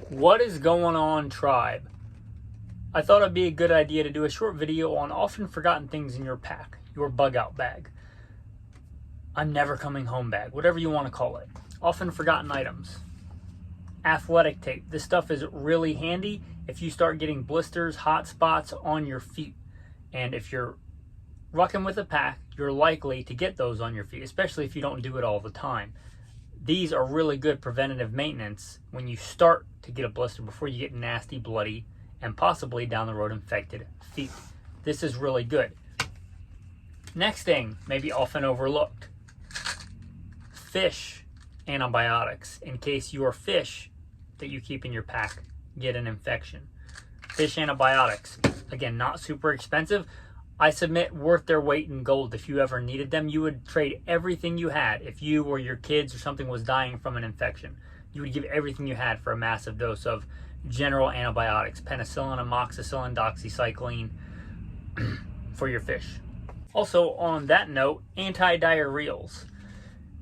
What is going on, tribe? I thought it'd be a good idea to do a short video on often forgotten things in your pack, your bug out bag. I'm never coming home bag, whatever you want to call it. Often forgotten items. Athletic tape. This stuff is really handy if you start getting blisters, hot spots on your feet. And if you're rucking with a pack, you're likely to get those on your feet, especially if you don't do it all the time. These are really good preventative maintenance when you start to get a blister before you get nasty, bloody, and possibly down the road infected feet. This is really good. Next thing, maybe often overlooked. Fish antibiotics in case your fish that you keep in your pack get an infection. Fish antibiotics, again, not super expensive. I submit worth their weight in gold. If you ever needed them, you would trade everything you had. If you or your kids or something was dying from an infection, you would give everything you had for a massive dose of general antibiotics, penicillin, amoxicillin, doxycycline for your fish. Also, on that note, anti-diarrheals.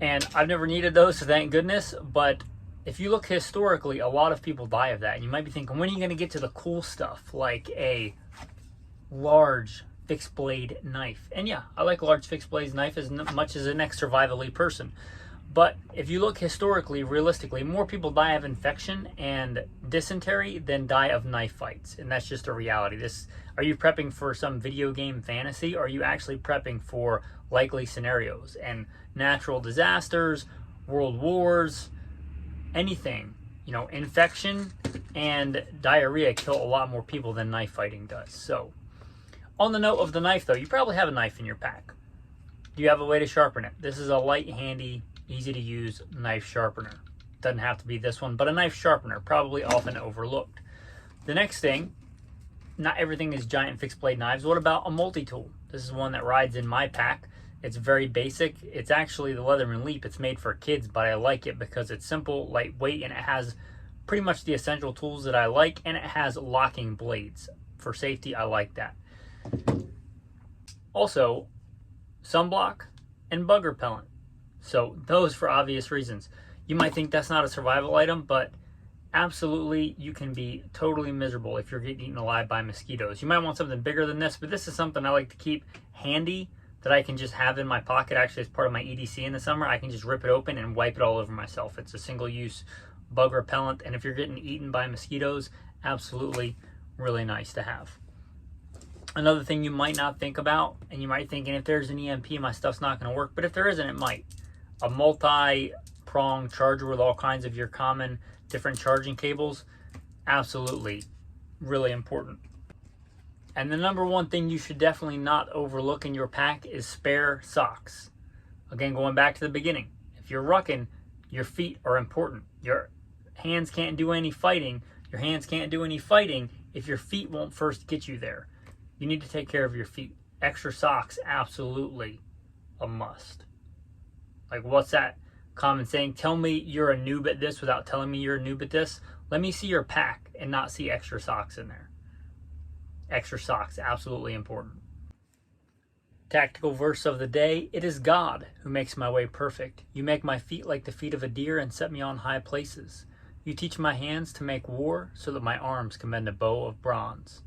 And I've never needed those, so thank goodness, but if you look historically, a lot of people die of that. And you might be thinking, when are you going to get to the cool stuff, like a large fixed blade knife? And yeah, I like large fixed blade knife as much as the next survivally person. But if you look historically, realistically, more people die of infection and dysentery than die of knife fights. And that's just a reality. Are you prepping for some video game fantasy? Or are you actually prepping for likely scenarios and natural disasters, world wars, anything? You know, infection and diarrhea kill a lot more people than knife fighting does. So, on the note of the knife though, you probably have a knife in your pack. Do you have a way to sharpen it? This is a light, handy, easy to use knife sharpener. Doesn't have to be this one, but a knife sharpener, probably often overlooked. The next thing, not everything is giant fixed blade knives. What about a multi-tool? This is one that rides in my pack. It's very basic. It's actually the Leatherman Leap. It's made for kids, but I like it because it's simple, lightweight, and it has pretty much the essential tools that I like, and it has locking blades. For safety, I like that. Also, sunblock and bug repellent. So those for obvious reasons. You might think that's not a survival item, but absolutely you can be totally miserable if you're getting eaten alive by mosquitoes. You might want something bigger than this, but this is something I like to keep handy that I can just have in my pocket. Actually, as part of my EDC in the summer, I can just rip it open and wipe it all over myself. It's a single-use bug repellent, and if you're getting eaten by mosquitoes, absolutely really nice to have. Another thing you might not think about, and you might think, if there's an EMP, my stuff's not going to work, but if there isn't, it might. A multi-prong charger with all kinds of your common different charging cables, absolutely really important. And the number one thing you should definitely not overlook in your pack is spare socks. Again, going back to the beginning, if you're rucking, your feet are important. Your hands can't do any fighting. Your hands can't do any fighting if your feet won't first get you there. You need to take care of your feet. Extra socks, absolutely a must. Like, what's that common saying? Tell me you're a noob at this without telling me you're a noob at this. Let me see your pack and not see extra socks in there. Extra socks, absolutely important. Tactical verse of the day. It is God who makes my way perfect. You make my feet like the feet of a deer and set me on high places. You teach my hands to make war so that my arms can bend a bow of bronze.